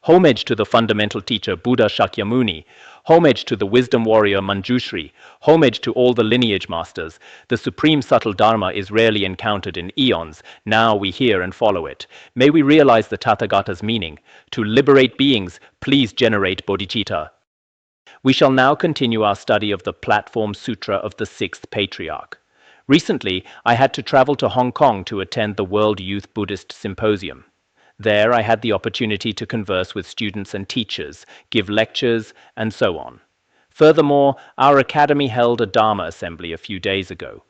homage to the fundamental teacher Buddha Shakyamuni, homage to the wisdom warrior Manjushri, homage to all the lineage masters. The supreme subtle Dharma is rarely encountered in eons. Now we hear and follow it. May we realize the Tathagata's meaning. To liberate beings, please generate bodhicitta. We shall now continue our study of the Platform Sutra of the Sixth Patriarch. Recently, I had to travel to Hong Kong to attend the World Youth Buddhist Symposium. There, I had the opportunity to converse with students and teachers, give lectures, and so on. Furthermore, our academy held a Dharma assembly a few days ago.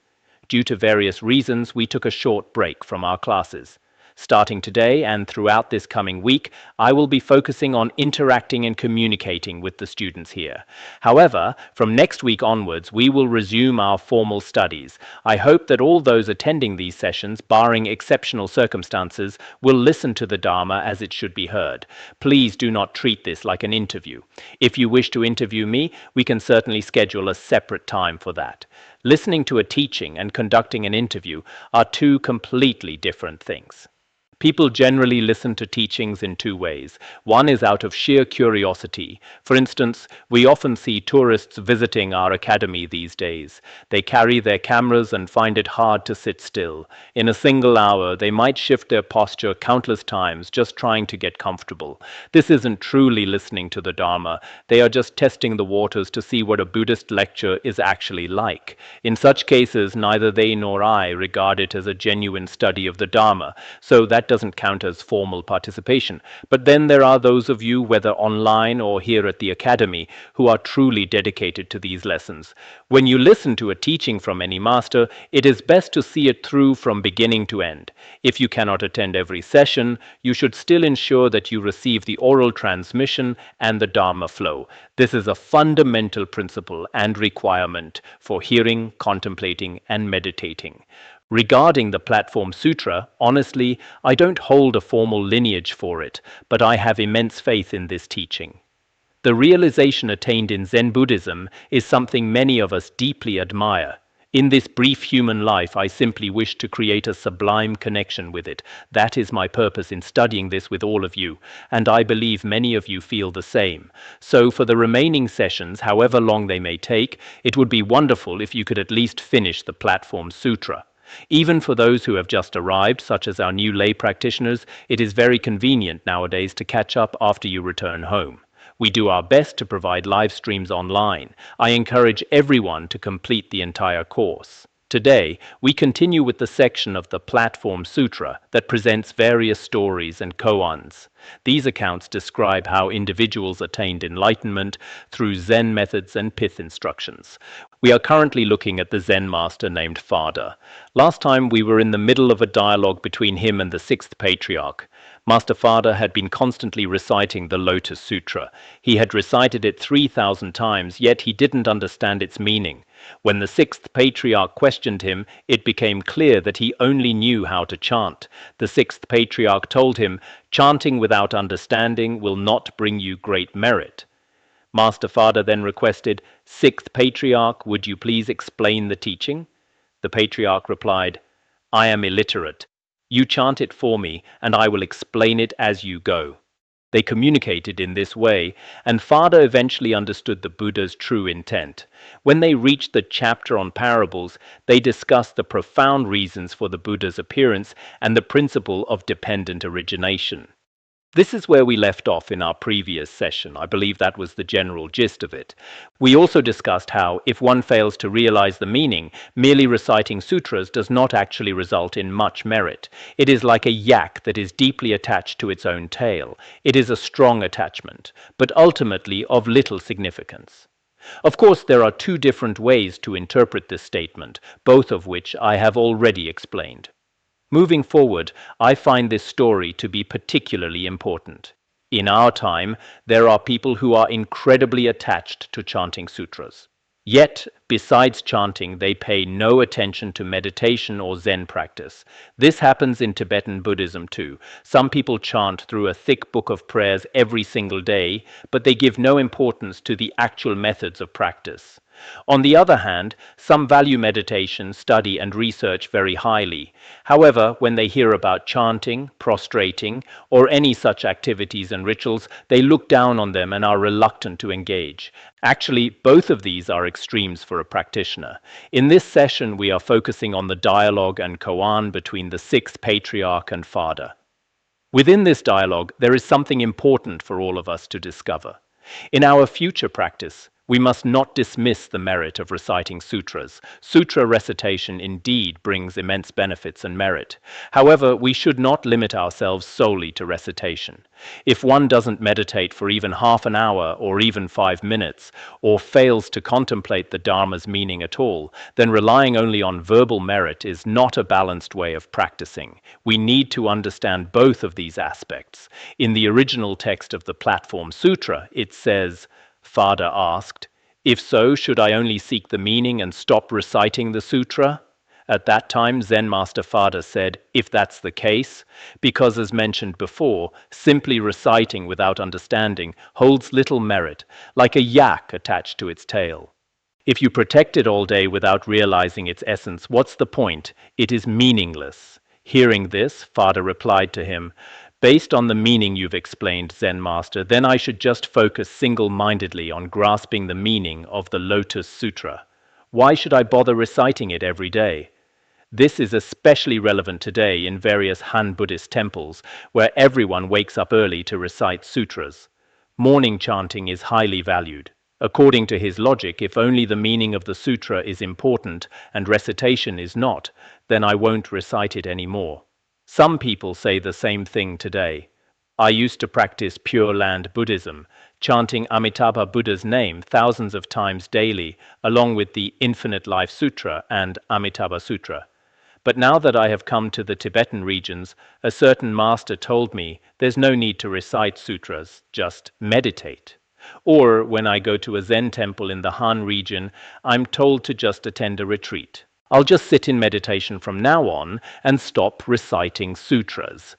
Due to various reasons, we took a short break from our classes. Starting today and throughout this coming week, I will be focusing on interacting and communicating with the students here. However, from next week onwards, we will resume our formal studies. I hope that all those attending these sessions, barring exceptional circumstances, will listen to the Dharma as it should be heard. Please do not treat this like an interview. If you wish to interview me, we can certainly schedule a separate time for that. Listening to a teaching and conducting an interview are two completely different things. People generally listen to teachings in two ways. One is out of sheer curiosity. For instance, we often see tourists visiting our academy these days. They carry their cameras and find it hard to sit still. In a single hour, they might shift their posture countless times just trying to get comfortable. This isn't truly listening to the Dharma. They are just testing the waters to see what a Buddhist lecture is actually like. In such cases, neither they nor I regard it as a genuine study of the Dharma, so that doesn't count as formal participation. But then there are those of you, whether online or here at the Academy, who are truly dedicated to these lessons. When you listen to a teaching from any master, it is best to see it through from beginning to end. If you cannot attend every session, you should still ensure that you receive the oral transmission and the Dharma flow. This is a fundamental principle and requirement for hearing, contemplating, and meditating. Regarding the Platform Sutra, honestly, I don't hold a formal lineage for it, but I have immense faith in this teaching. The realization attained in Zen Buddhism is something many of us deeply admire. In this brief human life, I simply wish to create a sublime connection with it. That is my purpose in studying this with all of you, and I believe many of you feel the same. So for the remaining sessions, however long they may take, it would be wonderful if you could at least finish the Platform Sutra. Even for those who have just arrived, such as our new lay practitioners, it is very convenient nowadays to catch up after you return home. We do our best to provide live streams online. I encourage everyone to complete the entire course. Today, we continue with the section of the Platform Sutra that presents various stories and koans. These accounts describe how individuals attained enlightenment through Zen methods and pith instructions. We are currently looking at the Zen master named Fada. Last time we were in the middle of a dialogue between him and the Sixth Patriarch. Master Fada had been constantly reciting the Lotus Sutra. He had recited it 3,000 times, yet he didn't understand its meaning. When the Sixth Patriarch questioned him, it became clear that he only knew how to chant. The Sixth Patriarch told him, "Chanting without understanding will not bring you great merit." Master Fada then requested, "Sixth Patriarch, would you please explain the teaching?" The Patriarch replied, "I am illiterate. You chant it for me, and I will explain it as you go." They communicated in this way, and Fada eventually understood the Buddha's true intent. When they reached the chapter on parables, they discussed the profound reasons for the Buddha's appearance and the principle of dependent origination. This is where we left off in our previous session. I believe that was the general gist of it. We also discussed how, if one fails to realize the meaning, merely reciting sutras does not actually result in much merit. It is like a yak that is deeply attached to its own tail. It is a strong attachment, but ultimately of little significance. Of course, there are two different ways to interpret this statement, both of which I have already explained. Moving forward, I find this story to be particularly important. In our time, there are people who are incredibly attached to chanting sutras. Yet, Besides chanting, they pay no attention to meditation or Zen practice. This happens in Tibetan Buddhism too. Some people chant through a thick book of prayers every single day, but they give no importance to the actual methods of practice. On the other hand, some value meditation, study, and research very highly. However, when they hear about chanting, prostrating, or any such activities and rituals, they look down on them and are reluctant to engage. Actually, both of these are extremes for a practitioner. In this session, we are focusing on the dialogue and koan between the sixth Patriarch and Fada. Within this dialogue, there is something important for all of us to discover. In our future practice, we must not dismiss the merit of reciting sutras. Sutra recitation indeed brings immense benefits and merit. However, we should not limit ourselves solely to recitation. If one doesn't meditate for even half an hour or even 5 minutes, or fails to contemplate the Dharma's meaning at all, then relying only on verbal merit is not a balanced way of practicing. We need to understand both of these aspects. In the original text of the Platform Sutra, it says, Fada asked, "If so, should I only seek the meaning and stop reciting the sutra?" At that time, Zen Master Fada said, if that's the case, because as mentioned before, simply reciting without understanding holds little merit, like a yak attached to its tail. If you protect it all day without realizing its essence, what's the point? It is meaningless. Hearing this, Fada replied to him, "Based on the meaning you've explained, Zen Master, then I should just focus single-mindedly on grasping the meaning of the Lotus Sutra. Why should I bother reciting it every day?" This is especially relevant today in various Han Buddhist temples, where everyone wakes up early to recite sutras. Morning chanting is highly valued. According to his logic, if only the meaning of the sutra is important and recitation is not, then I won't recite it anymore. Some people say the same thing today. I used to practice Pure Land Buddhism, chanting Amitabha Buddha's name thousands of times daily, along with the Infinite Life Sutra and Amitabha Sutra. But now that I have come to the Tibetan regions, a certain master told me there's no need to recite sutras, just meditate. Or when I go to a Zen temple in the Han region, I'm told to just attend a retreat. I'll just sit in meditation from now on and stop reciting sutras.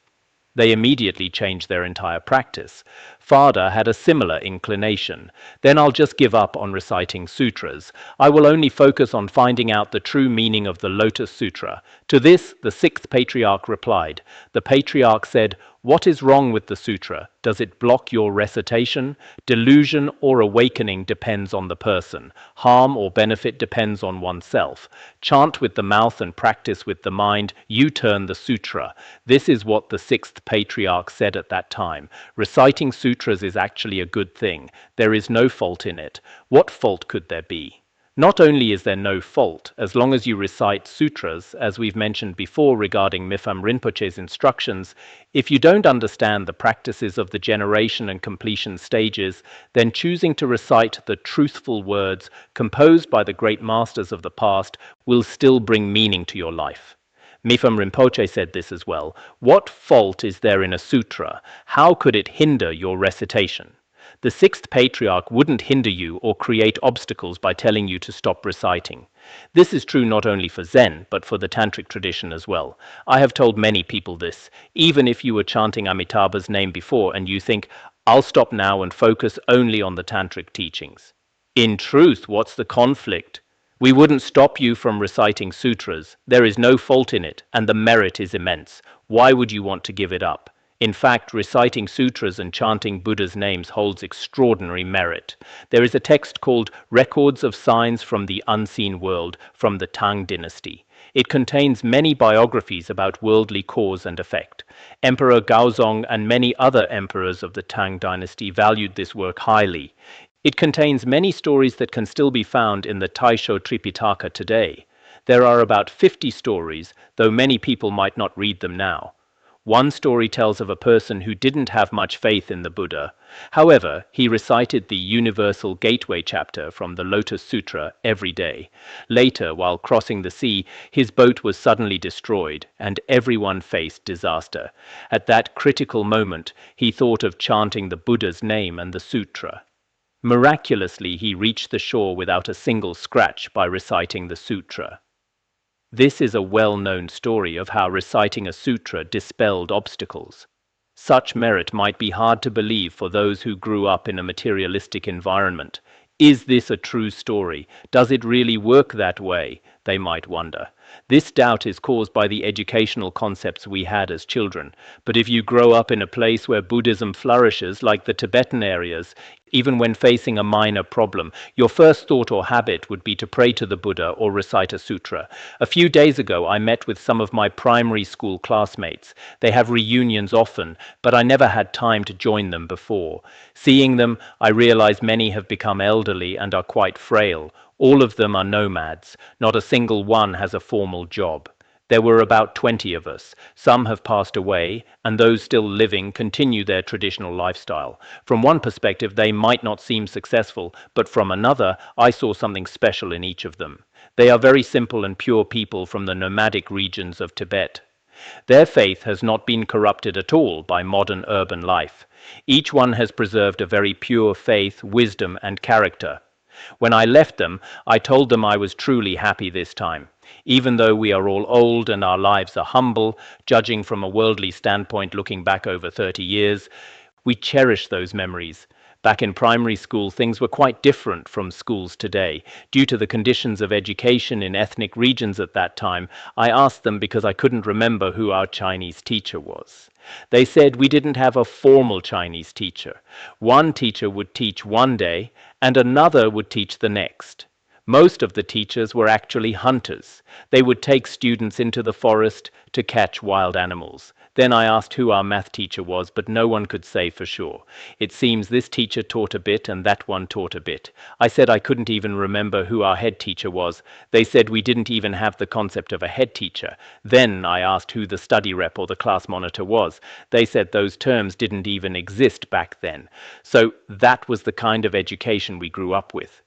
They immediately change their entire practice. Fada had a similar inclination. Then I'll just give up on reciting sutras. I will only focus on finding out the true meaning of the Lotus Sutra. To this, the sixth Patriarch replied. The Patriarch said, "What is wrong with the sutra? Does it block your recitation? Delusion or awakening depends on the person. Harm or benefit depends on oneself. Chant with the mouth and practice with the mind. You turn the sutra." This is what the sixth Patriarch said at that time. Reciting sutras is actually a good thing. There is no fault in it. What fault could there be? Not only is there no fault, as long as you recite sutras, as we've mentioned before regarding Mipham Rinpoche's instructions, if you don't understand the practices of the generation and completion stages, then choosing to recite the truthful words composed by the great masters of the past will still bring meaning to your life. Mipham Rinpoche said this as well. What fault is there in a sutra? How could it hinder your recitation? The sixth Patriarch wouldn't hinder you or create obstacles by telling you to stop reciting. This is true not only for Zen, but for the Tantric tradition as well. I have told many people this. Even if you were chanting Amitabha's name before and you think, "I'll stop now and focus only on the Tantric teachings." In truth, what's the conflict? We wouldn't stop you from reciting sutras. There is no fault in it, and the merit is immense. Why would you want to give it up? In fact, reciting sutras and chanting Buddha's names holds extraordinary merit. There is a text called Records of Signs from the Unseen World from the Tang Dynasty. It contains many biographies about worldly cause and effect. Emperor Gaozong and many other emperors of the Tang Dynasty valued this work highly. It contains many stories that can still be found in the Taisho Tripitaka today. There are about 50 stories, though many people might not read them now. One story tells of a person who didn't have much faith in the Buddha. However, he recited the Universal Gateway chapter from the Lotus Sutra every day. Later, while crossing the sea, his boat was suddenly destroyed, and everyone faced disaster. At that critical moment, he thought of chanting the Buddha's name and the sutra. Miraculously, he reached the shore without a single scratch by reciting the sutra. This is a well-known story of how reciting a sutra dispelled obstacles. Such merit might be hard to believe for those who grew up in a materialistic environment. Is this a true story? Does it really work that way? They might wonder. This doubt is caused by the educational concepts we had as children. But if you grow up in a place where Buddhism flourishes, like the Tibetan areas, even when facing a minor problem, your first thought or habit would be to pray to the Buddha or recite a sutra. A few days ago, I met with some of my primary school classmates. They have reunions often, but I never had time to join them before. Seeing them, I realize many have become elderly and are quite frail. All of them are nomads. Not a single one has a formal job. There were about 20 of us. Some have passed away, and those still living continue their traditional lifestyle. From one perspective, they might not seem successful, but from another, I saw something special in each of them. They are very simple and pure people from the nomadic regions of Tibet. Their faith has not been corrupted at all by modern urban life. Each one has preserved a very pure faith, wisdom, and character. When I left them, I told them I was truly happy this time. Even though we are all old and our lives are humble, judging from a worldly standpoint looking back over 30 years, we cherish those memories. Back in primary school, things were quite different from schools today. Due to the conditions of education in ethnic regions at that time, I asked them because I couldn't remember who our Chinese teacher was. They said we didn't have a formal Chinese teacher. One teacher would teach one day, and another would teach the next. Most of the teachers were actually hunters. They would take students into the forest to catch wild animals. Then I asked who our math teacher was, but no one could say for sure. It seems this teacher taught a bit and that one taught a bit. I said I couldn't even remember who our head teacher was. They said we didn't even have the concept of a head teacher. Then I asked who the study rep or the class monitor was. They said those terms didn't even exist back then. So that was the kind of education we grew up with.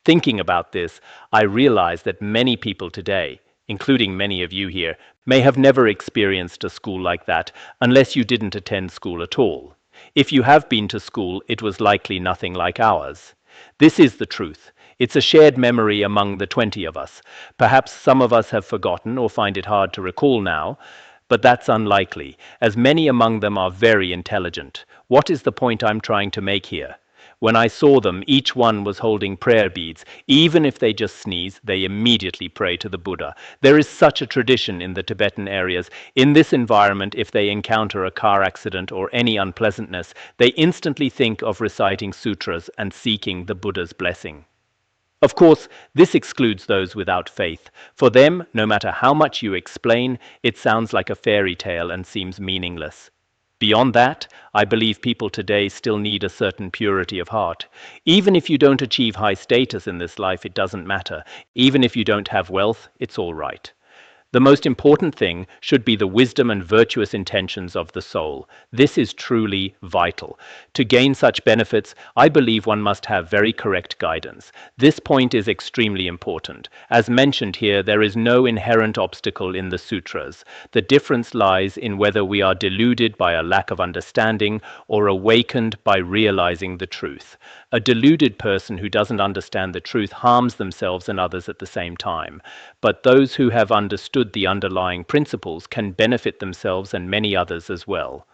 Thinking about this, I realized that many people today, including many of you here, may have never experienced a school like that unless you didn't attend school at all. If you have been to school, it was likely nothing like ours. This is the truth. It's a shared memory among the 20 of us. Perhaps some of us have forgotten or find it hard to recall now, but that's unlikely, as many among them are very intelligent. What is the point I'm trying to make here? When I saw them, each one was holding prayer beads. Even if they just sneeze, they immediately pray to the Buddha. There is such a tradition in the Tibetan areas. In this environment, if they encounter a car accident or any unpleasantness, they instantly think of reciting sutras and seeking the Buddha's blessing. Of course, this excludes those without faith. For them, no matter how much you explain, it sounds like a fairy tale and seems meaningless. Beyond that, I believe people today still need a certain purity of heart. Even if you don't achieve high status in this life, it doesn't matter. Even if you don't have wealth, it's all right. The most important thing should be the wisdom and virtuous intentions of the soul. This is truly vital. To gain such benefits, I believe one must have very correct guidance. This point is extremely important. As mentioned here, there is no inherent obstacle in the sutras. The difference lies in whether we are deluded by a lack of understanding or awakened by realizing the truth. A deluded person who doesn't understand the truth harms themselves and others at the same time. But those who have understood the underlying principles can benefit themselves and many others as well.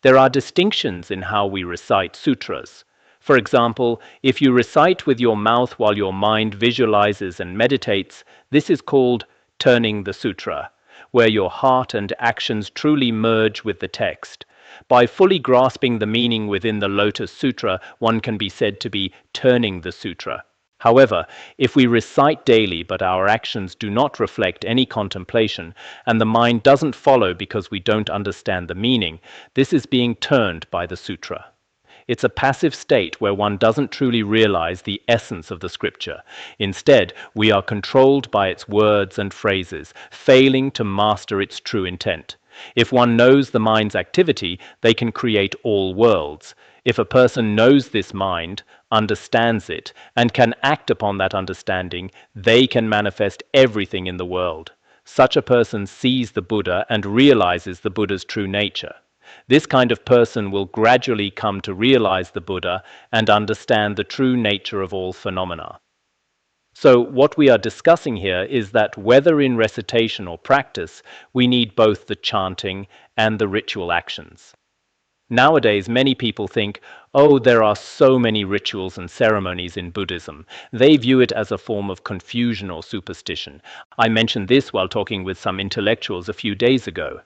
There are distinctions in how we recite sutras. For example, if you recite with your mouth while your mind visualizes and meditates, this is called turning the sutra, where your heart and actions truly merge with the text. By fully grasping the meaning within the Lotus Sutra, one can be said to be turning the sutra. However, if we recite daily but our actions do not reflect any contemplation, and the mind doesn't follow because we don't understand the meaning, this is being turned by the sutra. It's a passive state where one doesn't truly realize the essence of the scripture. Instead, we are controlled by its words and phrases, failing to master its true intent. If one knows the mind's activity, they can create all worlds. If a person knows this mind, understands it, and can act upon that understanding, they can manifest everything in the world. Such a person sees the Buddha and realizes the Buddha's true nature. This kind of person will gradually come to realize the Buddha and understand the true nature of all phenomena. So what we are discussing here is that whether in recitation or practice, we need both the chanting and the ritual actions. Nowadays, many people think, oh, there are so many rituals and ceremonies in Buddhism. They view it as a form of confusion or superstition. I mentioned this while talking with some intellectuals a few days ago.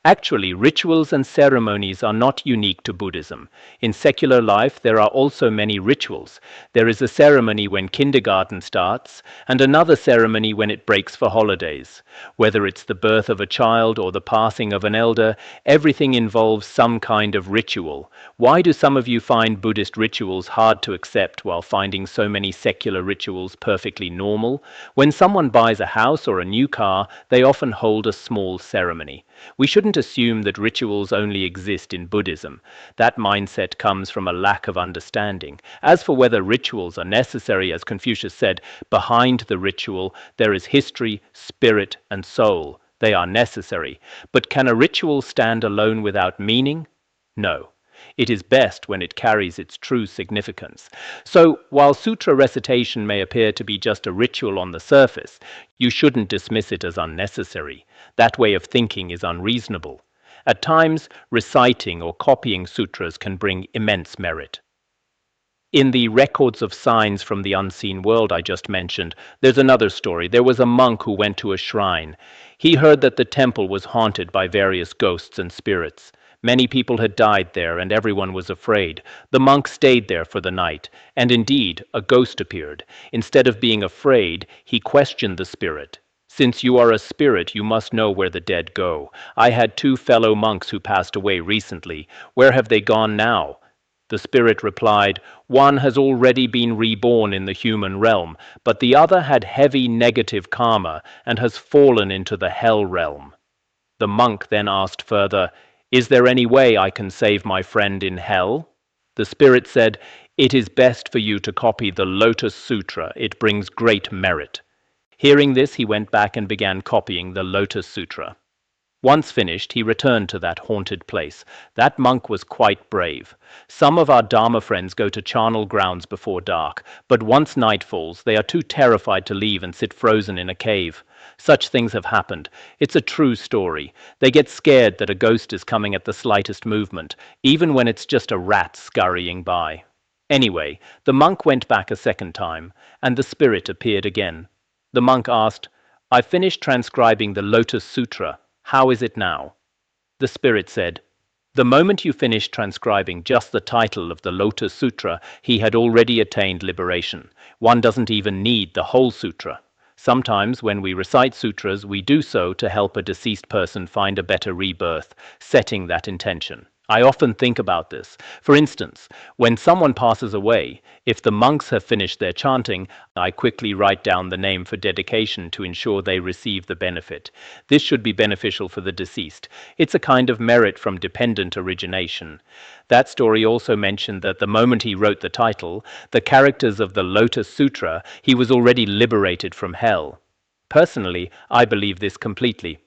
Actually, rituals and ceremonies are not unique to Buddhism. In secular life, there are also many rituals. There is a ceremony when kindergarten starts, and another ceremony when it breaks for holidays. Whether it's the birth of a child or the passing of an elder, everything involves some kind of ritual. Why do some of you find Buddhist rituals hard to accept while finding so many secular rituals perfectly normal? When someone buys a house or a new car, they often hold a small ceremony. We shouldn't assume that rituals only exist in Buddhism. That mindset comes from a lack of understanding. As for whether rituals are necessary, as Confucius said, behind the ritual there is history, spirit, and soul. They are necessary. But can a ritual stand alone without meaning? No. It is best when it carries its true significance. So, while sutra recitation may appear to be just a ritual on the surface, you shouldn't dismiss it as unnecessary. That way of thinking is unreasonable. At times, reciting or copying sutras can bring immense merit. In the records of signs from the unseen world I just mentioned, there's another story. There was a monk who went to a shrine. He heard that the temple was haunted by various ghosts and spirits. Many people had died there, and everyone was afraid. The monk stayed there for the night, and indeed, a ghost appeared. Instead of being afraid, he questioned the spirit. Since you are a spirit, you must know where the dead go. I had 2 fellow monks who passed away recently. Where have they gone now? The spirit replied, one has already been reborn in the human realm, but the other had heavy negative karma and has fallen into the hell realm. The monk then asked further, is there any way I can save my friend in hell? The spirit said, it is best for you to copy the Lotus Sutra. It brings great merit. Hearing this, he went back and began copying the Lotus Sutra. Once finished, he returned to that haunted place. That monk was quite brave. Some of our Dharma friends go to charnel grounds before dark, but once night falls, they are too terrified to leave and sit frozen in a cave. Such things have happened. It's a true story. They get scared that a ghost is coming at the slightest movement, even when it's just a rat scurrying by. Anyway, the monk went back a second time, and the spirit appeared again. The monk asked, I finished transcribing the Lotus Sutra. How is it now? The spirit said, the moment you finished transcribing just the title of the Lotus Sutra, he had already attained liberation. One doesn't even need the whole sutra. Sometimes when we recite sutras, we do so to help a deceased person find a better rebirth, setting that intention. I often think about this. For instance, when someone passes away, if the monks have finished their chanting, I quickly write down the name for dedication to ensure they receive the benefit. This should be beneficial for the deceased. It's a kind of merit from dependent origination. That story also mentioned that the moment he wrote the title, the characters of the Lotus Sutra, he was already liberated from hell. Personally, I believe this completely.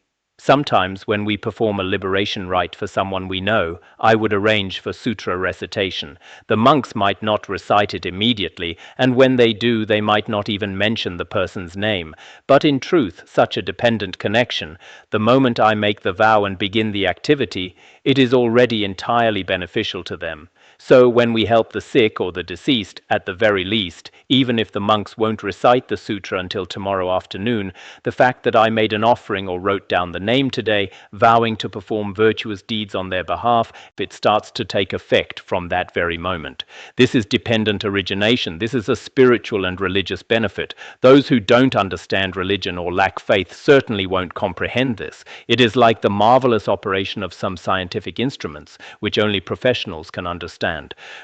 Sometimes when we perform a liberation rite for someone we know, I would arrange for sutra recitation. The monks might not recite it immediately, and when they do, they might not even mention the person's name. But in truth, such a dependent connection, the moment I make the vow and begin the activity, it is already entirely beneficial to them. So when we help the sick or the deceased, at the very least, even if the monks won't recite the sutra until tomorrow afternoon, the fact that I made an offering or wrote down the name today, vowing to perform virtuous deeds on their behalf, it starts to take effect from that very moment. This is dependent origination. This is a spiritual and religious benefit. Those who don't understand religion or lack faith certainly won't comprehend this. It is like the marvelous operation of some scientific instruments, which only professionals can understand.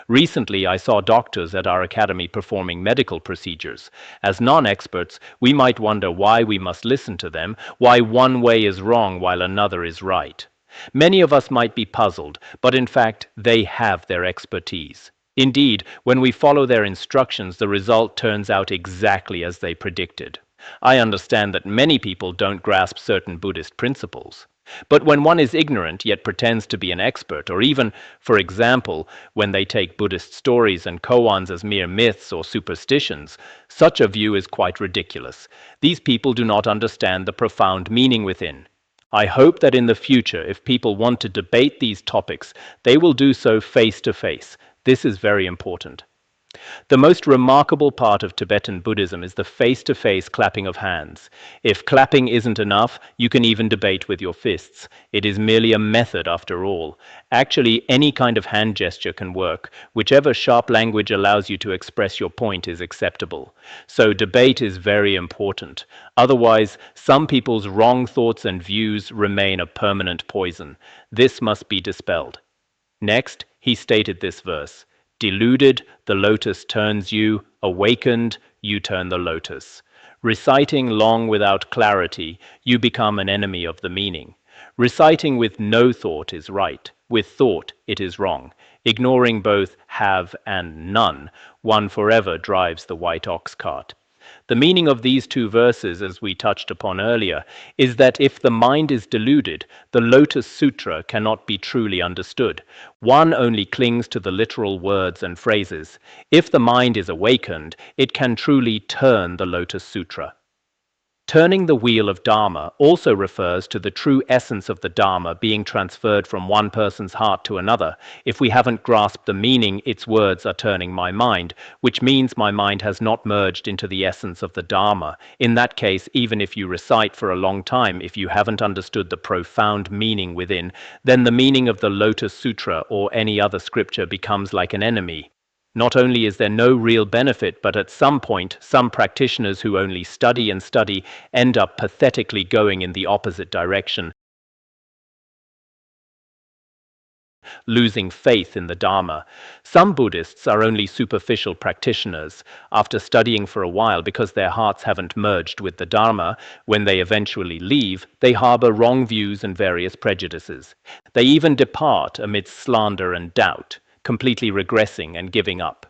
Recently, I saw doctors at our academy performing medical procedures. As non-experts, we might wonder why we must listen to them, why one way is wrong while another is right. Many of us might be puzzled, but in fact, they have their expertise. Indeed, when we follow their instructions, the result turns out exactly as they predicted. I understand that many people don't grasp certain Buddhist principles. But when one is ignorant yet pretends to be an expert, or even, for example, when they take Buddhist stories and koans as mere myths or superstitions, such a view is quite ridiculous. These people do not understand the profound meaning within. I hope that in the future, if people want to debate these topics, they will do so face to face. This is very important. The most remarkable part of Tibetan Buddhism is the face-to-face clapping of hands. If clapping isn't enough, you can even debate with your fists. It is merely a method after all. Actually, any kind of hand gesture can work. Whichever sharp language allows you to express your point is acceptable. So debate is very important. Otherwise, some people's wrong thoughts and views remain a permanent poison. This must be dispelled. Next, he stated this verse. Deluded, the lotus turns you. Awakened, you turn the lotus. Reciting long without clarity, you become an enemy of the meaning. Reciting with no thought is right. With thought, it is wrong. Ignoring both have and none, one forever drives the white ox cart. The meaning of these two verses, as we touched upon earlier, is that if the mind is deluded, the Lotus Sutra cannot be truly understood. One only clings to the literal words and phrases. If the mind is awakened, it can truly turn the Lotus Sutra. Turning the wheel of Dharma also refers to the true essence of the Dharma being transferred from one person's heart to another. If we haven't grasped the meaning, its words are turning my mind, which means my mind has not merged into the essence of the Dharma. In that case, even if you recite for a long time, if you haven't understood the profound meaning within, then the meaning of the Lotus Sutra or any other scripture becomes like an enemy. Not only is there no real benefit, but at some point, some practitioners who only study and study end up pathetically going in the opposite direction, losing faith in the Dharma. Some Buddhists are only superficial practitioners. After studying for a while, because their hearts haven't merged with the Dharma, when they eventually leave, they harbor wrong views and various prejudices. They even depart amidst slander and doubt, completely regressing and giving up.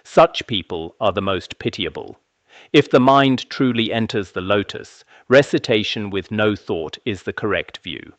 Such people are the most pitiable. If the mind truly enters the lotus, recitation with no thought is the correct view.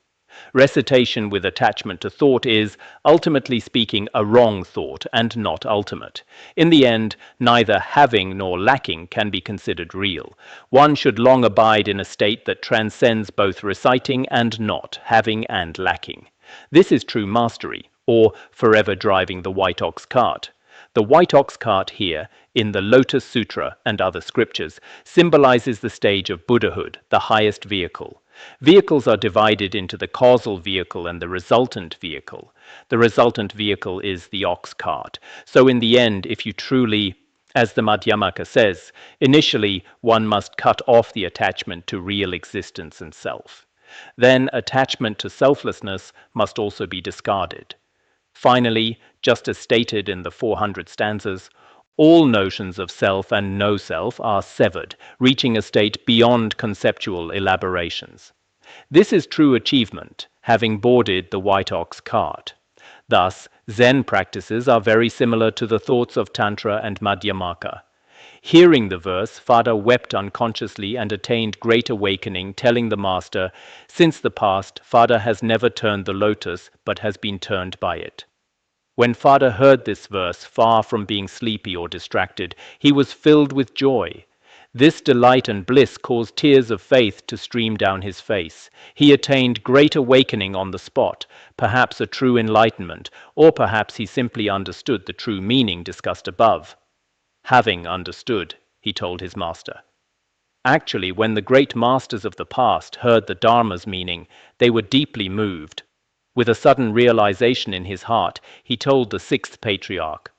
Recitation with attachment to thought is, ultimately speaking, a wrong thought and not ultimate. In the end, neither having nor lacking can be considered real. One should long abide in a state that transcends both reciting and not, having and lacking. This is true mastery, or forever driving the white ox cart. The white ox cart here, in the Lotus Sutra and other scriptures, symbolizes the stage of Buddhahood, the highest vehicle. Vehicles are divided into the causal vehicle and the resultant vehicle. The resultant vehicle is the ox cart. So in the end, if you truly, as the Madhyamaka says, initially one must cut off the attachment to real existence and self. Then attachment to selflessness must also be discarded. Finally, just as stated in the 400 stanzas, all notions of self and no self are severed, reaching a state beyond conceptual elaborations. This is true achievement, having boarded the white ox cart. Thus, Zen practices are very similar to the thoughts of Tantra and Madhyamaka. Hearing the verse, Fada wept unconsciously and attained great awakening, telling the master, since the past, Fada has never turned the lotus, but has been turned by it. When Fada heard this verse, far from being sleepy or distracted, he was filled with joy. This delight and bliss caused tears of faith to stream down his face. He attained great awakening on the spot, perhaps a true enlightenment, or perhaps he simply understood the true meaning discussed above. Having understood, he told his master. Actually, when the great masters of the past heard the Dharma's meaning, they were deeply moved. With a sudden realization in his heart, he told the sixth patriarch,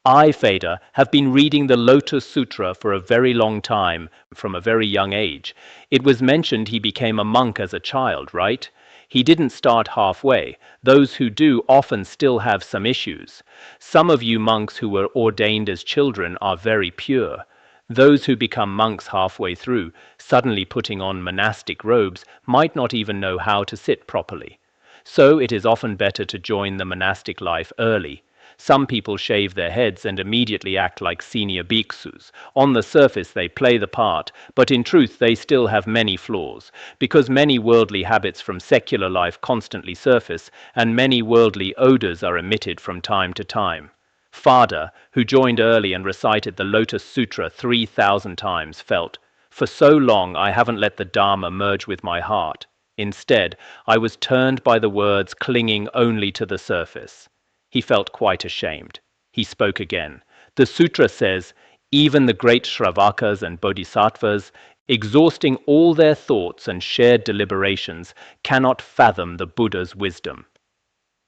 I, Fada, have been reading the Lotus Sutra for a very long time, from a very young age. It was mentioned he became a monk as a child, right? He didn't start halfway. Those who do often still have some issues. Some of you monks who were ordained as children are very pure. Those who become monks halfway through, suddenly putting on monastic robes, might not even know how to sit properly. So it is often better to join the monastic life early. Some people shave their heads and immediately act like senior bhiksus. On the surface they play the part, but in truth they still have many flaws, because many worldly habits from secular life constantly surface, and many worldly odors are emitted from time to time. Fada, who joined early and recited the Lotus Sutra 3,000 times, felt, "For so long I haven't let the Dharma merge with my heart. Instead, I was turned by the words clinging only to the surface." He felt quite ashamed. He spoke again. The sutra says, even the great Shravakas and Bodhisattvas, exhausting all their thoughts and shared deliberations, cannot fathom the Buddha's wisdom.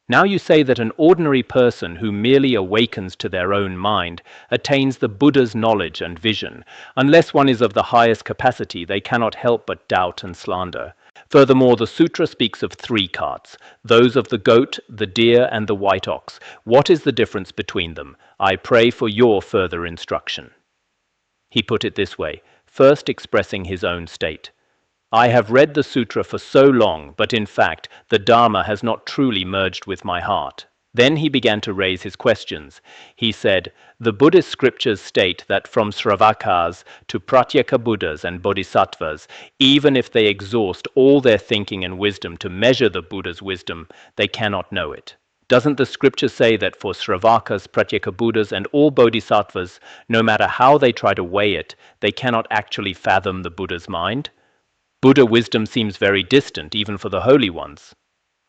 Now you say that an ordinary person who merely awakens to their own mind attains the Buddha's knowledge and vision. Unless one is of the highest capacity, they cannot help but doubt and slander. Furthermore, the sutra speaks of three carts, those of the goat, the deer, and the white ox. What is the difference between them? I pray for your further instruction. He put it this way, first expressing his own state. I have read the sutra for so long, but in fact, the Dharma has not truly merged with my heart. Then he began to raise his questions. He said, the Buddhist scriptures state that from Sravakas to Pratyeka Buddhas and Bodhisattvas, even if they exhaust all their thinking and wisdom to measure the Buddha's wisdom, they cannot know it. Doesn't the scripture say that for Sravakas, Pratyeka Buddhas, and all Bodhisattvas, no matter how they try to weigh it, they cannot actually fathom the Buddha's mind? Buddha wisdom seems very distant, even for the holy ones.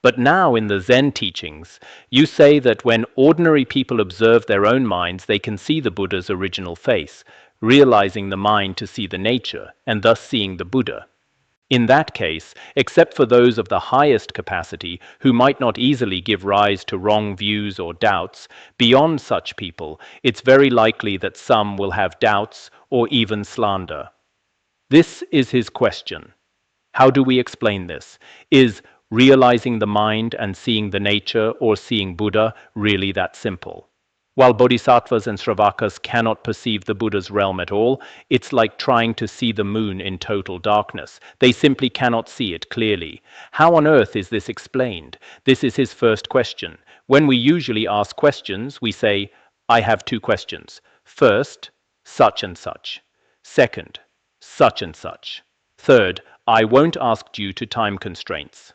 But now in the Zen teachings, you say that when ordinary people observe their own minds, they can see the Buddha's original face, realizing the mind to see the nature, and thus seeing the Buddha. In that case, except for those of the highest capacity, who might not easily give rise to wrong views or doubts, beyond such people, it's very likely that some will have doubts or even slander. This is his question. How do we explain this? Is realizing the mind and seeing the nature or seeing Buddha really that simple? While Bodhisattvas and Sravakas cannot perceive the Buddha's realm at all, it's like trying to see the moon in total darkness. They simply cannot see it clearly. How on earth is this explained? This is his first question. When we usually ask questions, we say, I have two questions. First, such and such. Second, such and such. Third, I won't ask due to time constraints.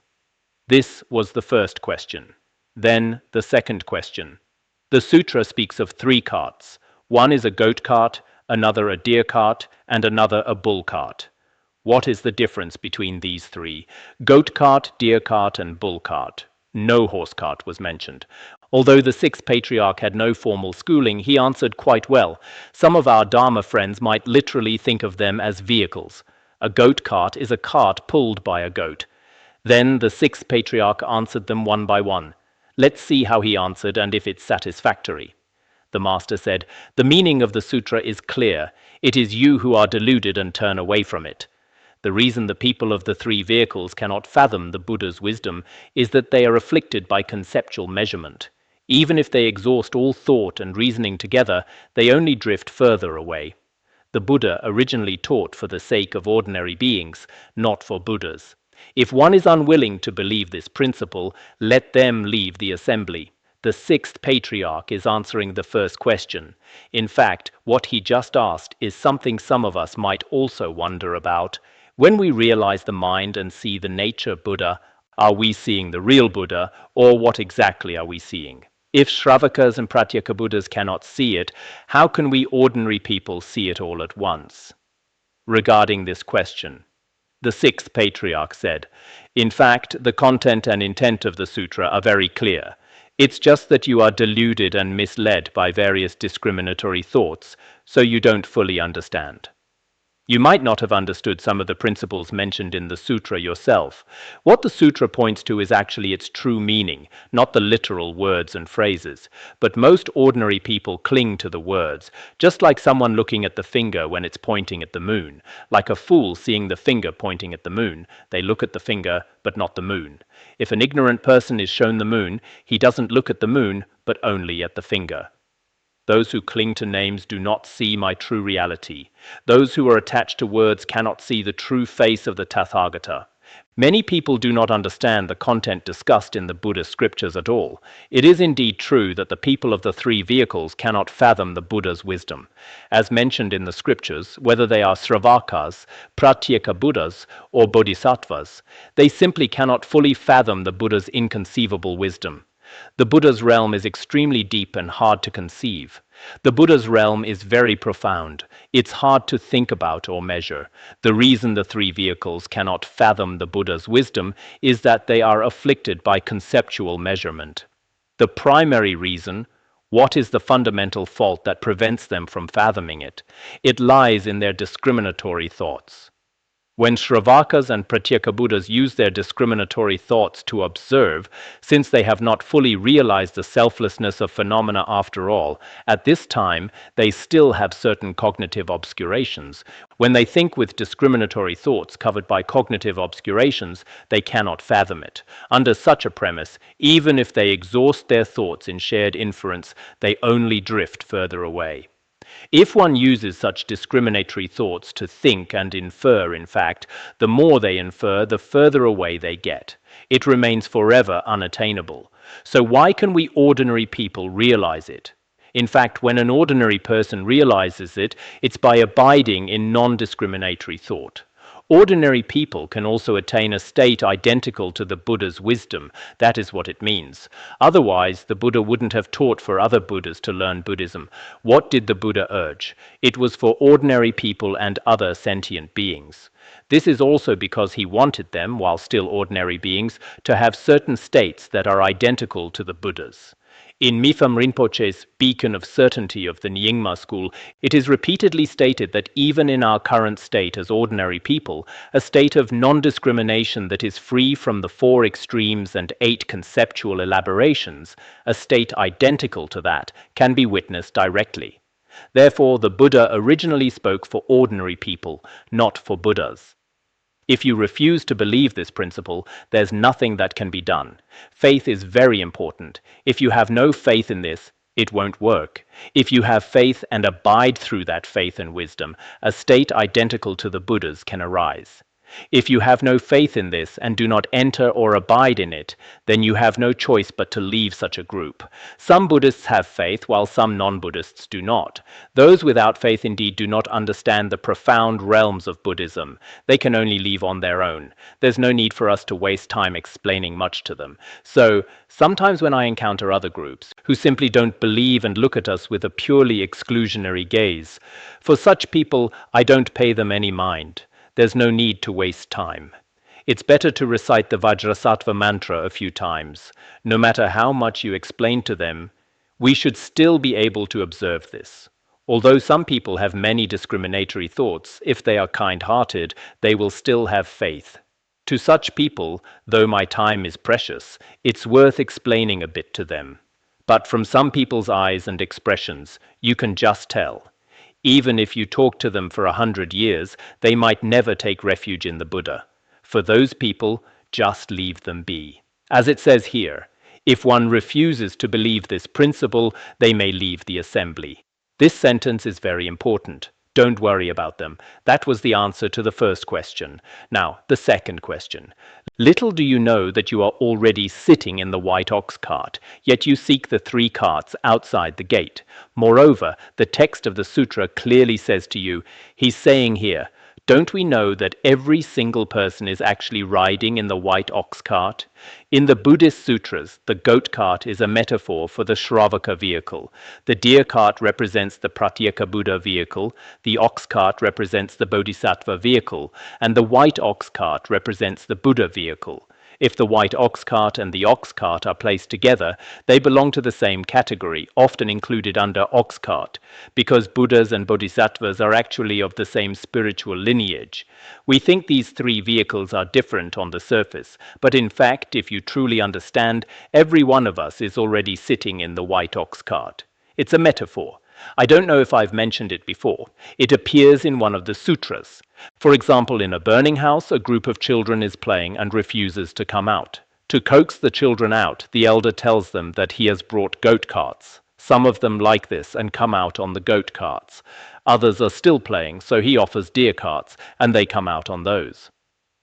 This was the first question. Then the second question. The sutra speaks of three carts. One is a goat cart, another a deer cart, and another a bull cart. What is the difference between these three? Goat cart, deer cart, and bull cart. No horse cart was mentioned. Although the sixth patriarch had no formal schooling, he answered quite well. Some of our Dharma friends might literally think of them as vehicles. A goat cart is a cart pulled by a goat. Then the sixth patriarch answered them one by one. Let's see how he answered and if it's satisfactory. The master said, the meaning of the sutra is clear. It is you who are deluded and turn away from it. The reason the people of the three vehicles cannot fathom the Buddha's wisdom is that they are afflicted by conceptual measurement. Even if they exhaust all thought and reasoning together, they only drift further away. The Buddha originally taught for the sake of ordinary beings, not for Buddhas. If one is unwilling to believe this principle, let them leave the assembly. The sixth patriarch is answering the first question. In fact, what he just asked is something some of us might also wonder about. When we realize the mind and see the nature Buddha, are we seeing the real Buddha, or what exactly are we seeing? If Shravakas and Pratyeka Buddhas cannot see it, how can we ordinary people see it all at once? Regarding this question, the sixth patriarch said, in fact, the content and intent of the sutra are very clear. It's just that you are deluded and misled by various discriminatory thoughts, so you don't fully understand. You might not have understood some of the principles mentioned in the sutra yourself. What the sutra points to is actually its true meaning, not the literal words and phrases. But most ordinary people cling to the words, just like someone looking at the finger when it's pointing at the moon. Like a fool seeing the finger pointing at the moon, they look at the finger but not the moon. If an ignorant person is shown the moon, he doesn't look at the moon but only at the finger. Those who cling to names do not see my true reality. Those who are attached to words cannot see the true face of the Tathagata. Many people do not understand the content discussed in the Buddhist scriptures at all. It is indeed true that the people of the three vehicles cannot fathom the Buddha's wisdom. As mentioned in the scriptures, whether they are Sravakas, Pratyeka Buddhas, or Bodhisattvas, they simply cannot fully fathom the Buddha's inconceivable wisdom. The Buddha's realm is extremely deep and hard to conceive. The Buddha's realm is very profound. It's hard to think about or measure. The reason the three vehicles cannot fathom the Buddha's wisdom is that they are afflicted by conceptual measurement. The primary reason, what is the fundamental fault that prevents them from fathoming it? It lies in their discriminatory thoughts. When Sravakas and Pratyeka Buddhas use their discriminatory thoughts to observe, since they have not fully realized the selflessness of phenomena after all, at this time they still have certain cognitive obscurations. When they think with discriminatory thoughts covered by cognitive obscurations, they cannot fathom it. Under such a premise, even if they exhaust their thoughts in shared inference, they only drift further away. If one uses such discriminatory thoughts to think and infer, in fact, the more they infer, the further away they get. It remains forever unattainable. So why can we ordinary people realize it? In fact, when an ordinary person realizes it, it's by abiding in non-discriminatory thought. Ordinary people can also attain a state identical to the Buddha's wisdom. That is what it means. Otherwise, the Buddha wouldn't have taught for other Buddhas to learn Buddhism. What did the Buddha urge? It was for ordinary people and other sentient beings. This is also because he wanted them, while still ordinary beings, to have certain states that are identical to the Buddha's. In Mipham Rinpoche's Beacon of Certainty of the Nyingma school, it is repeatedly stated that even in our current state as ordinary people, a state of non-discrimination that is free from the 4 extremes and 8 conceptual elaborations, a state identical to that, can be witnessed directly. Therefore, the Buddha originally spoke for ordinary people, not for Buddhas. If you refuse to believe this principle, there's nothing that can be done. Faith is very important. If you have no faith in this, it won't work. If you have faith and abide through that faith and wisdom, a state identical to the Buddha's can arise. If you have no faith in this and do not enter or abide in it, then you have no choice but to leave such a group. Some Buddhists have faith, while some non-Buddhists do not. Those without faith indeed do not understand the profound realms of Buddhism. They can only leave on their own. There's no need for us to waste time explaining much to them. So, sometimes when I encounter other groups who simply don't believe and look at us with a purely exclusionary gaze, for such people I don't pay them any mind. There's no need to waste time. It's better to recite the Vajrasattva mantra a few times. No matter how much you explain to them, we should still be able to observe this. Although some people have many discriminatory thoughts, if they are kind-hearted, they will still have faith. To such people, though my time is precious, it's worth explaining a bit to them. But from some people's eyes and expressions, you can just tell. Even if you talk to them for 100 years, they might never take refuge in the Buddha. For those people, just leave them be. As it says here, if one refuses to believe this principle, they may leave the assembly. This sentence is very important. Don't worry about them. That was the answer to the first question. Now, the second question. Little do you know that you are already sitting in the white ox cart, yet you seek the 3 carts outside the gate. Moreover, the text of the sutra clearly says to you, he's saying here, don't we know that every single person is actually riding in the white ox cart? In the Buddhist sutras, the goat cart is a metaphor for the Shravaka vehicle. The deer cart represents the Pratyeka Buddha vehicle, the ox cart represents the Bodhisattva vehicle, and the white ox cart represents the Buddha vehicle. If the white ox cart and the ox cart are placed together, they belong to the same category, often included under ox cart, because Buddhas and Bodhisattvas are actually of the same spiritual lineage. We think these 3 vehicles are different on the surface, but in fact, if you truly understand, every one of us is already sitting in the white ox cart. It's a metaphor. I don't know if I've mentioned it before. It appears in one of the sutras. For example, in a burning house, a group of children is playing and refuses to come out. To coax the children out, the elder tells them that he has brought goat carts. Some of them like this and come out on the goat carts. Others are still playing, so he offers deer carts, and they come out on those.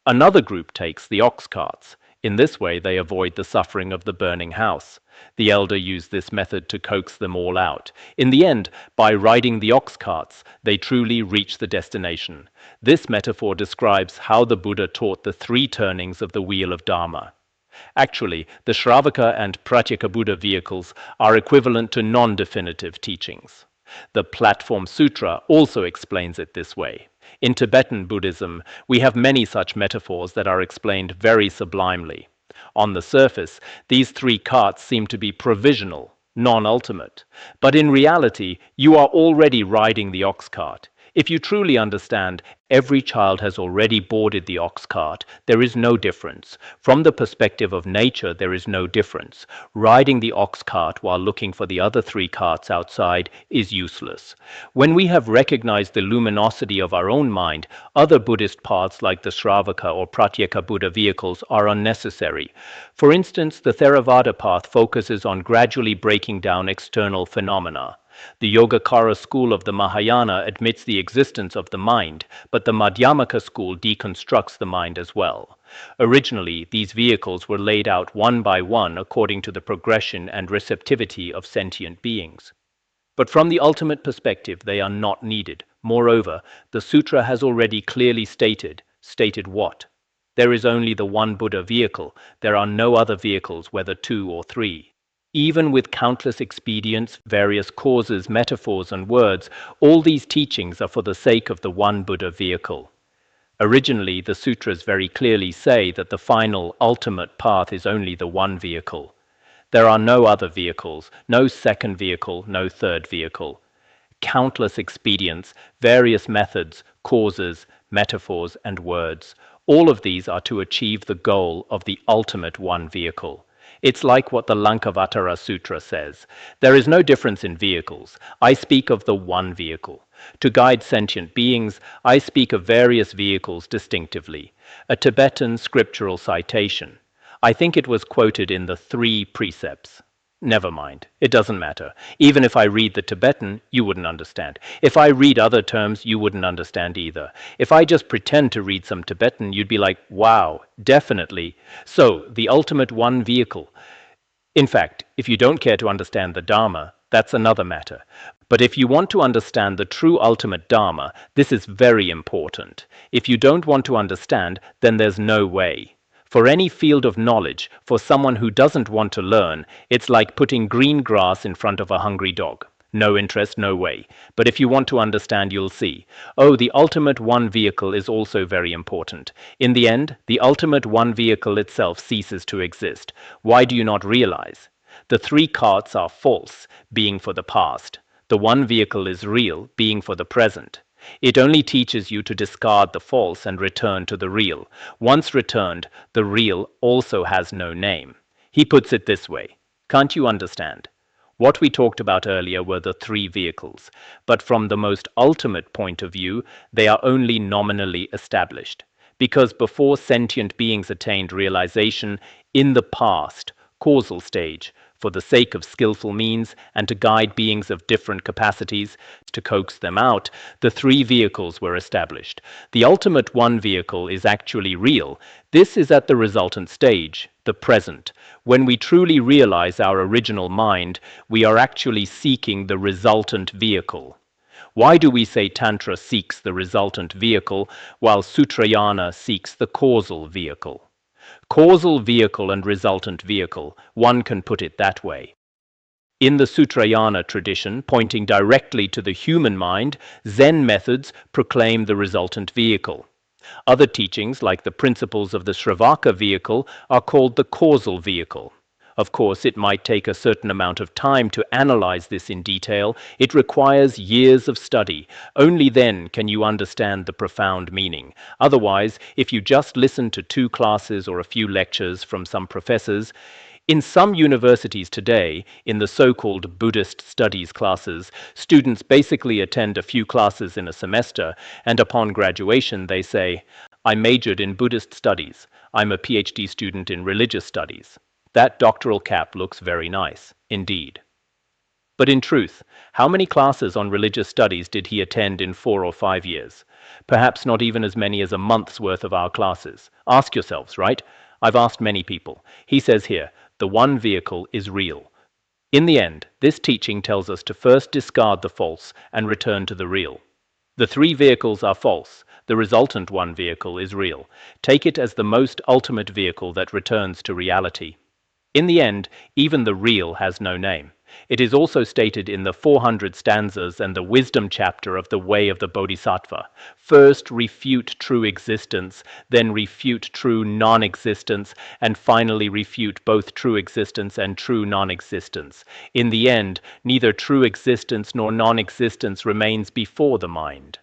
Another group takes the ox carts. In this way, they avoid the suffering of the burning house. The elder used this method to coax them all out. In the end, by riding the ox carts, they truly reach the destination. This metaphor describes how the Buddha taught the three turnings of the wheel of Dharma. Actually, the Shravaka and Pratyeka Buddha vehicles are equivalent to non-definitive teachings. The Platform Sutra also explains it this way. In Tibetan Buddhism, we have many such metaphors that are explained very sublimely. On the surface, these three carts seem to be provisional, non-ultimate. But in reality, you are already riding the ox cart. If you truly understand, every child has already boarded the ox cart. There is no difference. From the perspective of nature, there is no difference. Riding the ox cart while looking for the other three carts outside is useless. When we have recognized the luminosity of our own mind, other Buddhist paths like the Shravaka or Pratyeka Buddha vehicles are unnecessary. For instance, the Theravada path focuses on gradually breaking down external phenomena. The Yogacara school of the Mahayana admits the existence of the mind, but the Madhyamaka school deconstructs the mind as well. Originally, these vehicles were laid out one by one according to the progression and receptivity of sentient beings. But from the ultimate perspective, they are not needed. Moreover, the sutra has already clearly stated what? There is only the one Buddha vehicle. There are no other vehicles, whether two or three. Even with countless expedients, various causes, metaphors, and words, all these teachings are for the sake of the one Buddha vehicle. Originally, the sutras very clearly say that the final, ultimate path is only the one vehicle. There are no other vehicles, no second vehicle, no third vehicle. Countless expedients, various methods, causes, metaphors, and words, all of these are to achieve the goal of the ultimate one vehicle. It's like what the Lankavatara Sutra says. There is no difference in vehicles. I speak of the one vehicle. To guide sentient beings, I speak of various vehicles distinctively. A Tibetan scriptural citation. I think it was quoted in the 3 precepts. Never mind, it doesn't matter. Even if I read the Tibetan, you wouldn't understand. If I read other terms, you wouldn't understand either. If I just pretend to read some Tibetan, you'd be like, wow, definitely. So, the ultimate one vehicle. In fact, if you don't care to understand the Dharma, that's another matter. But if you want to understand the true ultimate Dharma, this is very important. If you don't want to understand, then there's no way. For any field of knowledge, for someone who doesn't want to learn, it's like putting green grass in front of a hungry dog. No interest, no way. But if you want to understand, you'll see. Oh, the ultimate one vehicle is also very important. In the end, the ultimate one vehicle itself ceases to exist. Why do you not realize? The 3 carts are false, being for the past. The one vehicle is real, being for the present. It only teaches you to discard the false and return to the real. Once returned, the real also has no name. He puts it this way. Can't you understand? What we talked about earlier were the 3 vehicles, but from the most ultimate point of view, they are only nominally established. Because before sentient beings attained realization, in the past, causal stage, for the sake of skillful means and to guide beings of different capacities, to coax them out, the 3 vehicles were established. The ultimate one vehicle is actually real. This is at the resultant stage, the present. When we truly realize our original mind, we are actually seeking the resultant vehicle. Why do we say Tantra seeks the resultant vehicle, while Sutrayana seeks the causal vehicle? Causal vehicle and resultant vehicle, one can put it that way. In the Sutrayana tradition, pointing directly to the human mind, Zen methods proclaim the resultant vehicle. Other teachings, like the principles of the Shravaka vehicle, are called the causal vehicle. Of course, it might take a certain amount of time to analyze this in detail. It requires years of study. Only then can you understand the profound meaning. Otherwise, if you just listen to 2 classes or a few lectures from some professors, in some universities today, in the so-called Buddhist studies classes, students basically attend a few classes in a semester, and upon graduation they say, I majored in Buddhist studies. I'm a PhD student in religious studies. That doctoral cap looks very nice, indeed. But in truth, how many classes on religious studies did he attend in 4 or 5 years? Perhaps not even as many as a month's worth of our classes. Ask yourselves, right? I've asked many people. He says here, the one vehicle is real. In the end, this teaching tells us to first discard the false and return to the real. The three vehicles are false. The resultant one vehicle is real. Take it as the most ultimate vehicle that returns to reality. In the end, even the real has no name. It is also stated in the 400 stanzas and the wisdom chapter of the Way of the Bodhisattva. First refute true existence, then refute true non-existence, and finally refute both true existence and true non-existence. In the end, neither true existence nor non-existence remains before the mind.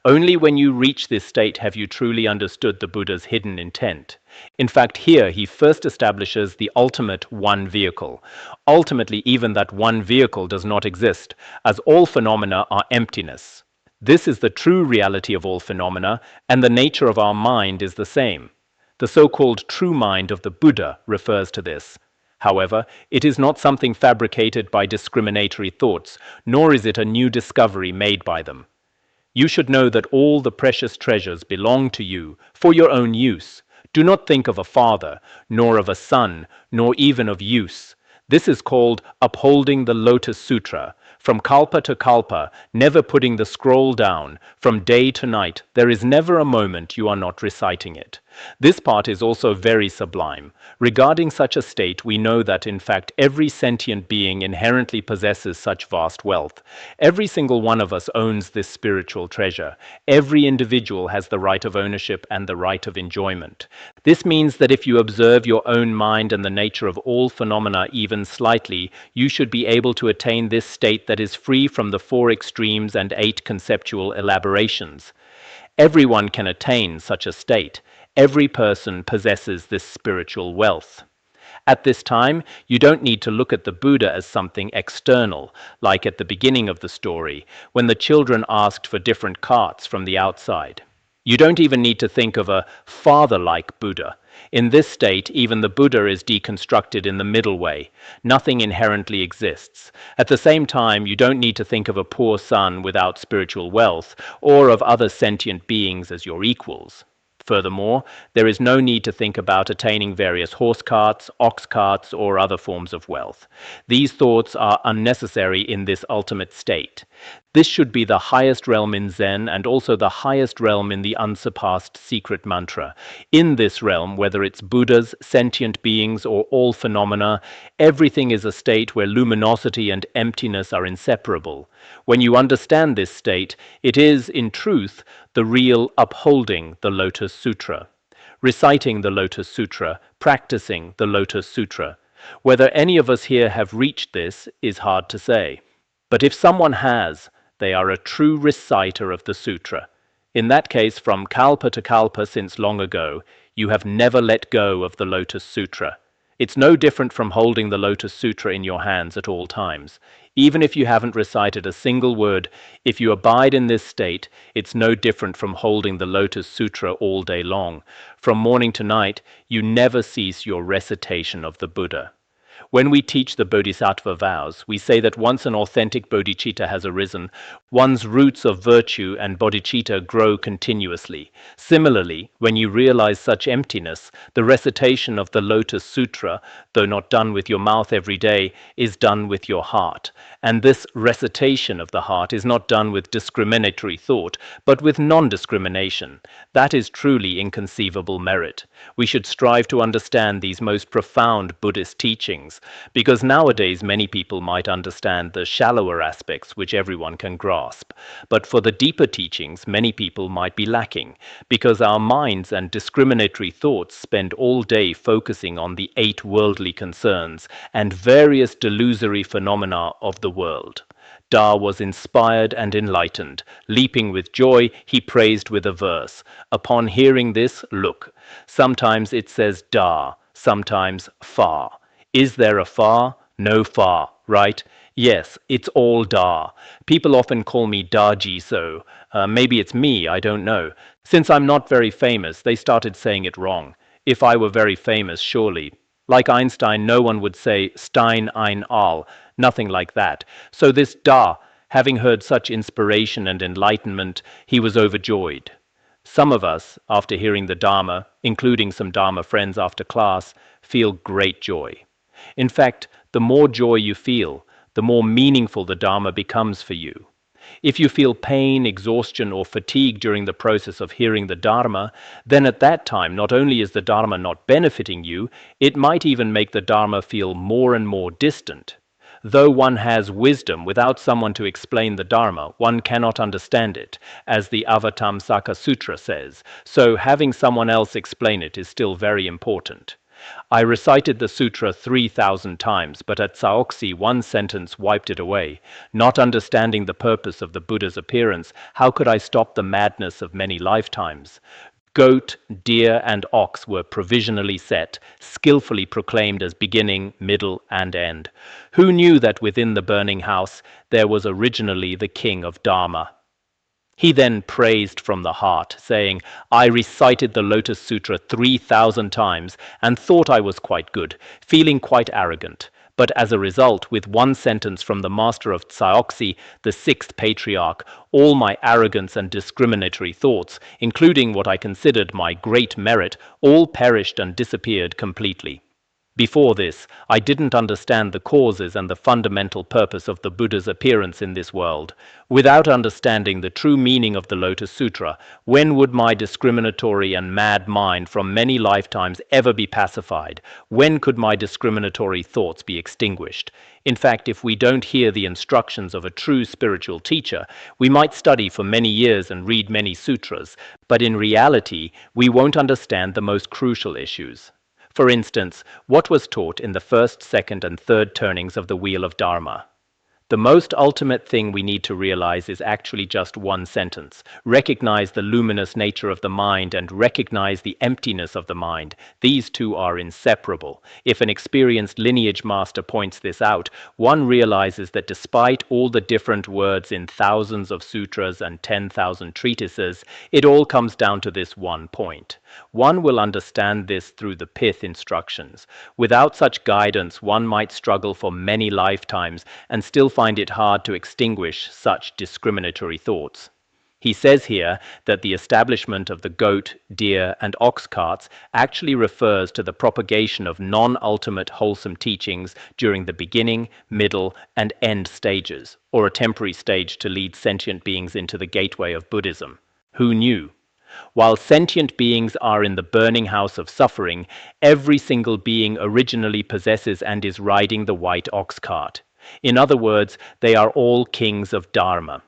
Only when you reach this state have you truly understood the Buddha's hidden intent. In fact, here he first establishes the ultimate one vehicle. Ultimately, even that one vehicle does not exist, as all phenomena are emptiness. This is the true reality of all phenomena, and the nature of our mind is the same. The so-called true mind of the Buddha refers to this. However, it is not something fabricated by discriminatory thoughts, nor is it a new discovery made by them. You should know that all the precious treasures belong to you for your own use. Do not think of a father, nor of a son, nor even of use. This is called upholding the Lotus Sutra. From kalpa to kalpa, never putting the scroll down. From day to night, there is never a moment you are not reciting it. This part is also very sublime. Regarding such a state, we know that in fact every sentient being inherently possesses such vast wealth. Every single one of us owns this spiritual treasure. Every individual has the right of ownership and the right of enjoyment. This means that if you observe your own mind and the nature of all phenomena even slightly, you should be able to attain this state that is free from the 4 extremes and 8 conceptual elaborations. Everyone can attain such a state. Every person possesses this spiritual wealth. At this time, you don't need to look at the Buddha as something external, like at the beginning of the story, when the children asked for different carts from the outside. You don't even need to think of a father-like Buddha. In this state, even the Buddha is deconstructed in the middle way. Nothing inherently exists. At the same time, you don't need to think of a poor son without spiritual wealth, or of other sentient beings as your equals. Furthermore, there is no need to think about attaining various horse carts, ox carts, or other forms of wealth. These thoughts are unnecessary in this ultimate state. This should be the highest realm in Zen and also the highest realm in the unsurpassed secret mantra. In this realm, whether it's Buddhas, sentient beings, or all phenomena, everything is a state where luminosity and emptiness are inseparable. When you understand this state, it is, in truth, the real upholding the Lotus Sutra. Reciting the Lotus Sutra, practicing the Lotus Sutra. Whether any of us here have reached this is hard to say. But if someone has, they are a true reciter of the sutra. In that case, from kalpa to kalpa since long ago, you have never let go of the Lotus Sutra. It's no different from holding the Lotus Sutra in your hands at all times. Even if you haven't recited a single word, if you abide in this state, it's no different from holding the Lotus Sutra all day long. From morning to night, you never cease your recitation of the Buddha. When we teach the Bodhisattva vows, we say that once an authentic bodhicitta has arisen, one's roots of virtue and bodhicitta grow continuously. Similarly, when you realize such emptiness, the recitation of the Lotus Sutra, though not done with your mouth every day, is done with your heart. And this recitation of the heart is not done with discriminatory thought, but with non-discrimination. That is truly inconceivable merit. We should strive to understand these most profound Buddhist teachings, because nowadays many people might understand the shallower aspects which everyone can grasp. But for the deeper teachings, many people might be lacking, because our minds and discriminatory thoughts spend all day focusing on the 8 worldly concerns and various delusory phenomena of the world. Da was inspired and enlightened. Leaping with joy, he praised with a verse. Upon hearing this, look. Sometimes it says Da, sometimes Fa. Is there a Fa? No Fa, right? Yes, it's all Da. People often call me Daji, so maybe it's me, I don't know. Since I'm not very famous, they started saying it wrong. If I were very famous, surely. Like Einstein, no one would say Stein ein Al, nothing like that. So this Da Having heard such inspiration and enlightenment, he was overjoyed. Some of us, after hearing the Dharma, including some Dharma friends after class, feel great joy. In fact, the more joy you feel, the more meaningful the Dharma becomes for you. If you feel pain, exhaustion, or fatigue during the process of hearing the Dharma, then at that time not only is the Dharma not benefiting you, it might even make the Dharma feel more and more distant. Though one has wisdom, without someone to explain the Dharma, one cannot understand it, as the Avatamsaka Sutra says, so having someone else explain it is still very important. I recited the sutra 3,000 times, but at Saoxi one sentence wiped it away. Not understanding the purpose of the Buddha's appearance, how could I stop the madness of many lifetimes? Goat, deer, and ox were provisionally set, skillfully proclaimed as beginning, middle, and end. Who knew that within the burning house there was originally the king of Dharma? He then praised from the heart, saying, I recited the Lotus Sutra 3,000 times and thought I was quite good, feeling quite arrogant. But as a result, with one sentence from the master of Tsaoxi, the sixth patriarch, all my arrogance and discriminatory thoughts, including what I considered my great merit, all perished and disappeared completely. Before this, I didn't understand the causes and the fundamental purpose of the Buddha's appearance in this world. Without understanding the true meaning of the Lotus Sutra, when would my discriminatory and mad mind from many lifetimes ever be pacified? When could my discriminatory thoughts be extinguished? In fact, if we don't hear the instructions of a true spiritual teacher, we might study for many years and read many sutras, but in reality, we won't understand the most crucial issues. For instance, what was taught in the first, second, and third turnings of the Wheel of Dharma? The most ultimate thing we need to realize is actually just one sentence. Recognize the luminous nature of the mind and recognize the emptiness of the mind. These two are inseparable. If an experienced lineage master points this out, one realizes that despite all the different words in thousands of sutras and 10,000 treatises, it all comes down to this one point. One will understand this through the pith instructions. Without such guidance, one might struggle for many lifetimes and still find it hard to extinguish such discriminatory thoughts. He says here that the establishment of the goat, deer, and ox carts actually refers to the propagation of non-ultimate wholesome teachings during the beginning, middle, and end stages, or a temporary stage to lead sentient beings into the gateway of Buddhism. Who knew? While sentient beings are in the burning house of suffering, every single being originally possesses and is riding the white ox cart. In other words, they are all kings of Dharma.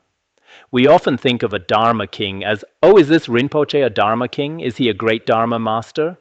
We often think of a Dharma king as, oh, is this Rinpoche a Dharma king? Is he a great Dharma master?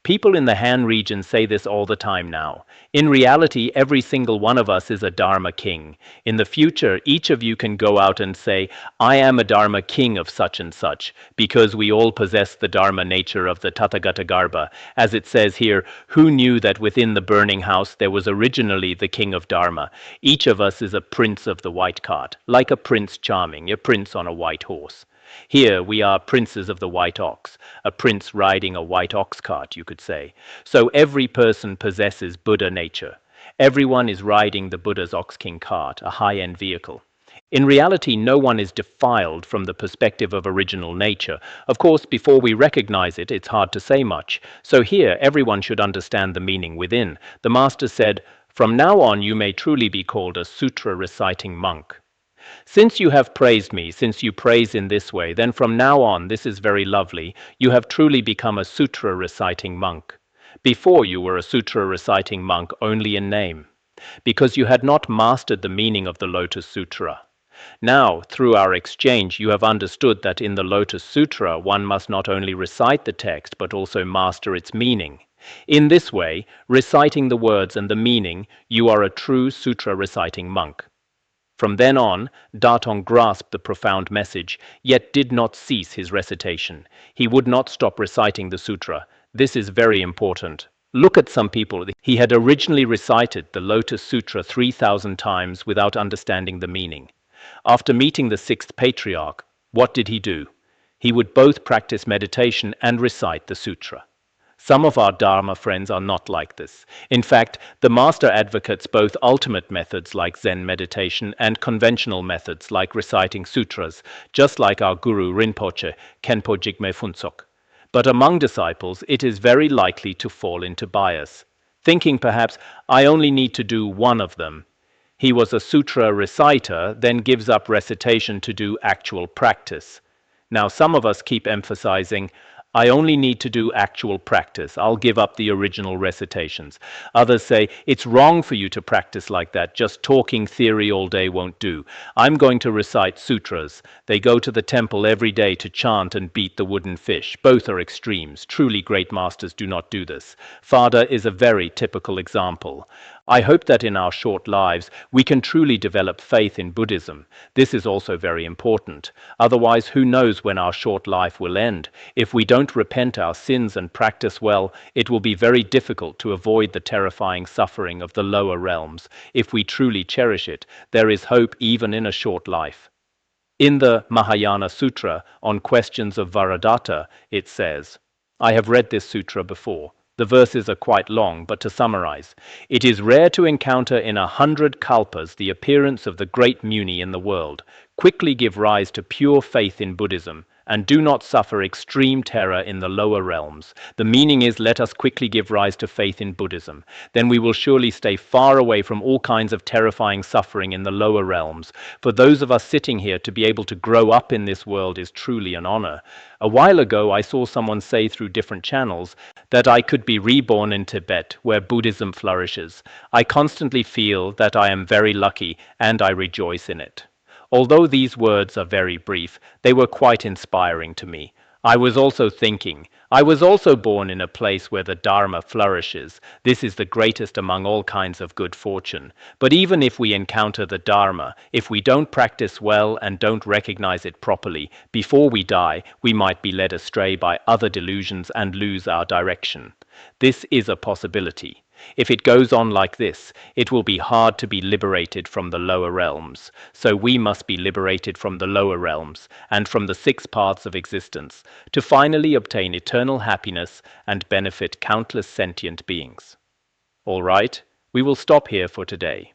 People in the Han region say this all the time now. In reality, every single one of us is a Dharma king. In the future, each of you can go out and say, I am a Dharma king of such and such, because we all possess the Dharma nature of the Tathagata Garbha. As it says here, who knew that within the burning house there was originally the king of Dharma? Each of us is a prince of the white cart, like a Prince Charming, a prince on a white horse. Here we are princes of the white ox, a prince riding a white ox cart, you could say. So every person possesses Buddha nature. Everyone is riding the Buddha's ox king cart, a high-end vehicle. In reality, no one is defiled from the perspective of original nature. Of course, before we recognize it, it's hard to say much. So here, everyone should understand the meaning within. The Master said, from now on you may truly be called a sutra-reciting monk. Since you have praised me, since you praise in this way, then from now on, this is very lovely, you have truly become a sutra-reciting monk. Before you were a sutra-reciting monk only in name, because you had not mastered the meaning of the Lotus Sutra. Now, through our exchange, you have understood that in the Lotus Sutra, one must not only recite the text, but also master its meaning. In this way, reciting the words and the meaning, you are a true sutra-reciting monk. From then on, Datong grasped the profound message, yet did not cease his recitation. He would not stop reciting the sutra. This is very important. Look at some people. He had originally recited the Lotus Sutra 3,000 times without understanding the meaning. After meeting the sixth patriarch, what did he do? He would both practice meditation and recite the sutra. Some of our Dharma friends are not like this. In fact, the Master advocates both ultimate methods like Zen meditation and conventional methods like reciting sutras, just like our Guru Rinpoche, Khenpo Sodargye. But among disciples, it is very likely to fall into bias, thinking perhaps, I only need to do one of them. He was a sutra reciter, then gives up recitation to do actual practice. Now some of us keep emphasizing, I only need to do actual practice. I'll give up the original recitations. Others say, it's wrong for you to practice like that. Just talking theory all day won't do. I'm going to recite sutras. They go to the temple every day to chant and beat the wooden fish. Both are extremes. Truly great masters do not do this. Fada is a very typical example. I hope that in our short lives we can truly develop faith in Buddhism. This is also very important. Otherwise, who knows when our short life will end? If we don't repent our sins and practice well, it will be very difficult to avoid the terrifying suffering of the lower realms. If we truly cherish it, there is hope even in a short life. In the Mahayana Sutra on questions of Varadatta, it says, I have read this sutra before. The verses are quite long, but to summarize, it is rare to encounter in 100 kalpas the appearance of the great Muni in the world. Quickly give rise to pure faith in Buddhism, and do not suffer extreme terror in the lower realms. The meaning is, let us quickly give rise to faith in Buddhism. Then we will surely stay far away from all kinds of terrifying suffering in the lower realms. For those of us sitting here to be able to grow up in this world is truly an honor. A while ago, I saw someone say through different channels that I could be reborn in Tibet, where Buddhism flourishes. I constantly feel that I am very lucky, and I rejoice in it. Although these words are very brief, they were quite inspiring to me. I was also thinking, I was also born in a place where the Dharma flourishes. This is the greatest among all kinds of good fortune. But even if we encounter the Dharma, if we don't practice well and don't recognize it properly, before we die, we might be led astray by other delusions and lose our direction. This is a possibility. If it goes on like this, it will be hard to be liberated from the lower realms. So we must be liberated from the lower realms and from the 6 paths of existence to finally obtain eternal happiness and benefit countless sentient beings. All right, we will stop here for today.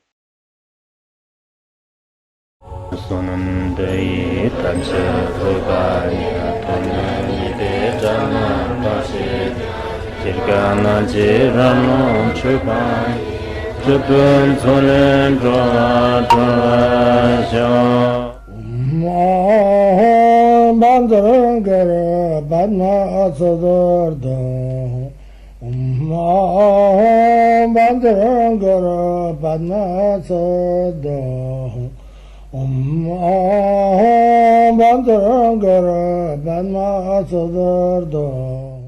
Kirgana jirano chupan chupun zolen droa droa bandangara badna asadarda bandangara badna asadarda bandangara badna asadarda